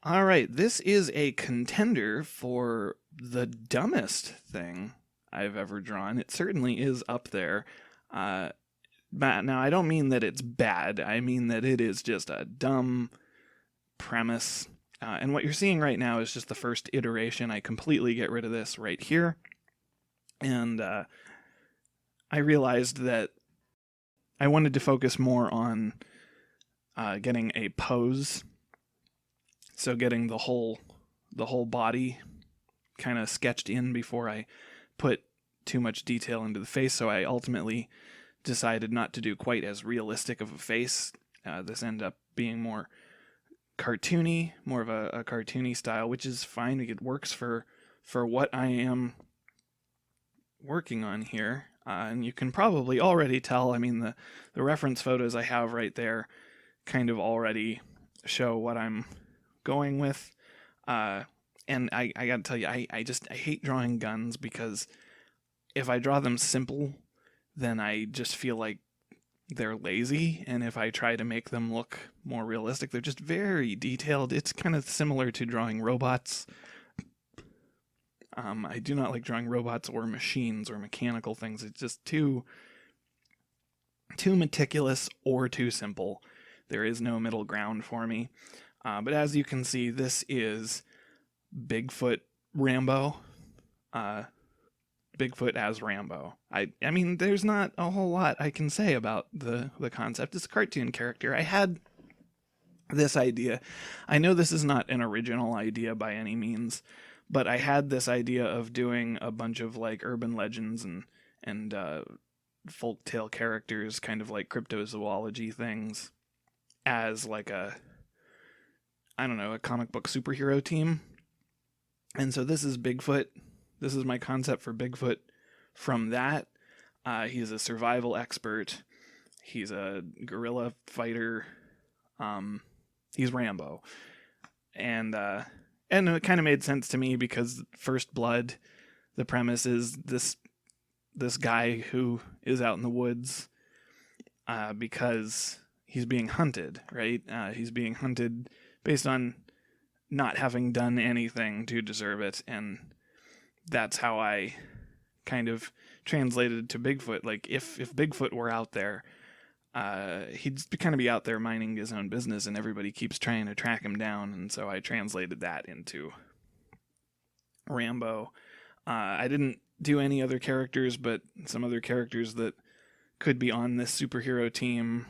All right, this is a contender for the dumbest thing I've ever drawn. It certainly is up there. Uh, but now, I don't mean that it's bad. I mean that it is just a dumb premise. And what you're seeing right now is just the first iteration. I completely get rid of this right here. And I realized that I wanted to focus more on getting a pose. So getting the whole body kind of sketched in before I put too much detail into the face. So I ultimately decided not to do quite as realistic of a face. This ended up being more cartoony, more of a cartoony style, which is fine. It works for what I am working on here. And you can probably already tell, I mean, the reference photos I have right there kind of already show what I'm going with. And I gotta tell you, I hate drawing guns, because if I draw them simple, then I just feel like they're lazy, and if I try to make them look more realistic, they're just very detailed. It's kind of similar to drawing robots. I do not like drawing robots or machines or mechanical things. It's just too meticulous or too simple. There is no middle ground for me. But as you can see, this is Bigfoot Rambo. Bigfoot as Rambo. I mean, there's not a whole lot I can say about the concept. It's a cartoon character. I had this idea. I know this is not an original idea by any means, but I had this idea of doing a bunch of like urban legends and folktale characters, kind of like cryptozoology things, as like a comic book superhero team. And so this is Bigfoot. This is my concept for Bigfoot from that. He's a survival expert. He's a guerrilla fighter. He's Rambo. And it kind of made sense to me because First Blood, the premise is this guy who is out in the woods because he's being hunted, right? He's being hunted based on not having done anything to deserve it, and that's how I kind of translated to Bigfoot. Like, if Bigfoot were out there, he'd kind of be out there minding his own business, and everybody keeps trying to track him down, and so I translated that into Rambo. I didn't do any other characters, but some other characters that could be on this superhero team,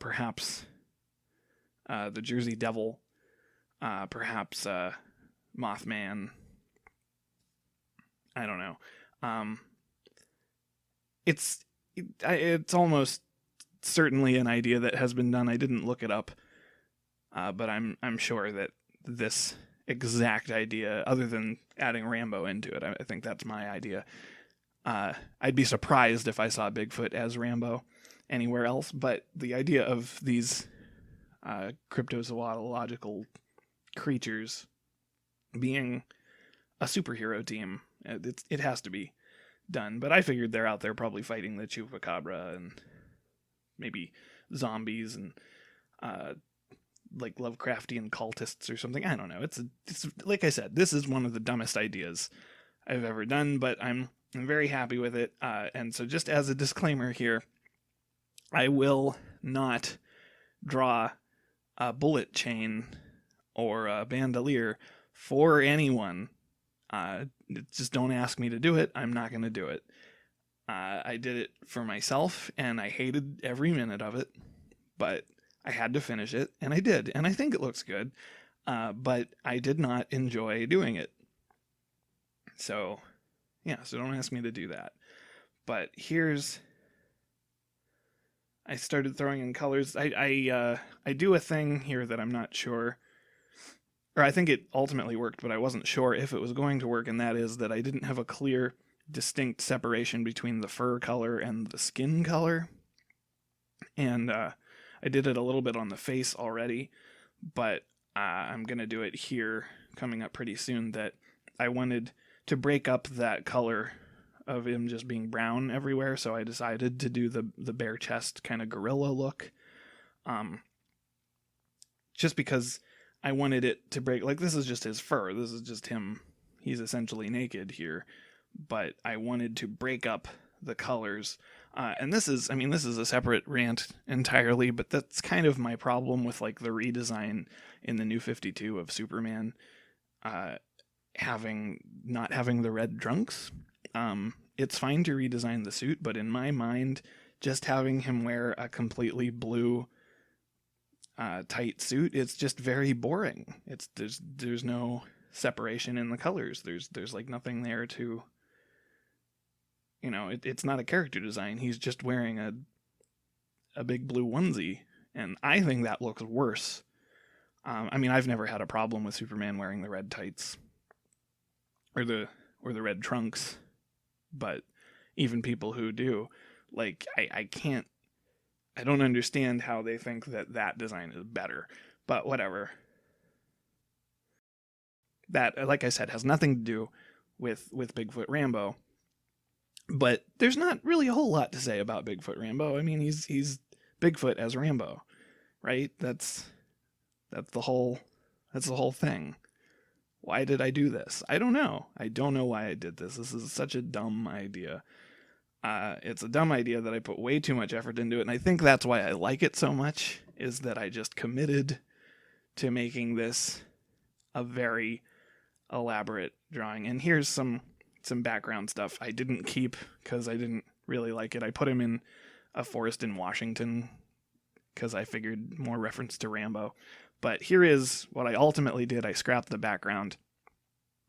perhaps the Jersey Devil, perhaps Mothman. I don't know. It's almost certainly an idea that has been done. I didn't look it up, but I'm sure that this exact idea, other than adding Rambo into it, I think that's my idea. I'd be surprised if I saw Bigfoot as Rambo anywhere else, but the idea of these cryptozoological creatures being a superhero team, it has to be done. But I figured they're out there probably fighting the chupacabra and maybe zombies and like Lovecraftian cultists or something. I don't know. It's like I said, this is one of the dumbest ideas I've ever done, but I'm very happy with it. And so, just as a disclaimer here, I will not draw a bullet chain or a bandolier for anyone. Just don't ask me to do it. I'm not going to do it. I did it for myself, and I hated every minute of it, but I had to finish it, and I did, and I think it looks good, but I did not enjoy doing it. So, yeah, so don't ask me to do that. But I started throwing in colors. I do a thing here that I'm not sure, or I think it ultimately worked, but I wasn't sure if it was going to work, and that is that I didn't have a clear, distinct separation between the fur color and the skin color. And I did it a little bit on the face already, but I'm going to do it here coming up pretty soon, that I wanted to break up that color of him just being brown everywhere, so I decided to do the bare chest kind of gorilla look. Just because I wanted it to break, like, this is just his fur. This is just him. He's essentially naked here. But I wanted to break up the colors. And this is a separate rant entirely, but that's kind of my problem with, like, the redesign in the New 52 of Superman, not having the red trunks. It's fine to redesign the suit, but in my mind, just having him wear a completely blue tight suit, it's just very boring. There's no separation in the colors. There's like nothing there to, it's not a character design. He's just wearing a big blue onesie, and I think that looks worse. I've never had a problem with Superman wearing the red tights or the red trunks, but even people who do, like, I don't understand how they think that design is better, but whatever. That, like I said, has nothing to do with Bigfoot Rambo. But there's not really a whole lot to say about Bigfoot Rambo. I mean, he's Bigfoot as Rambo, right? That's the whole thing. Why did I do this? I don't know. I don't know why I did this. This is such a dumb idea. It's a dumb idea that I put way too much effort into it, and I think that's why I like it so much, is that I just committed to making this a very elaborate drawing. And here's some background stuff I didn't keep because I didn't really like it. I put him in a forest in Washington because I figured more reference to Rambo. But here is what I ultimately did. I scrapped the background.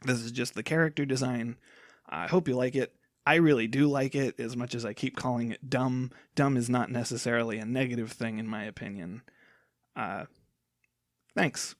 This is just the character design. I hope you like it. I really do like it, as much as I keep calling it dumb. Dumb is not necessarily a negative thing, in my opinion. Thanks.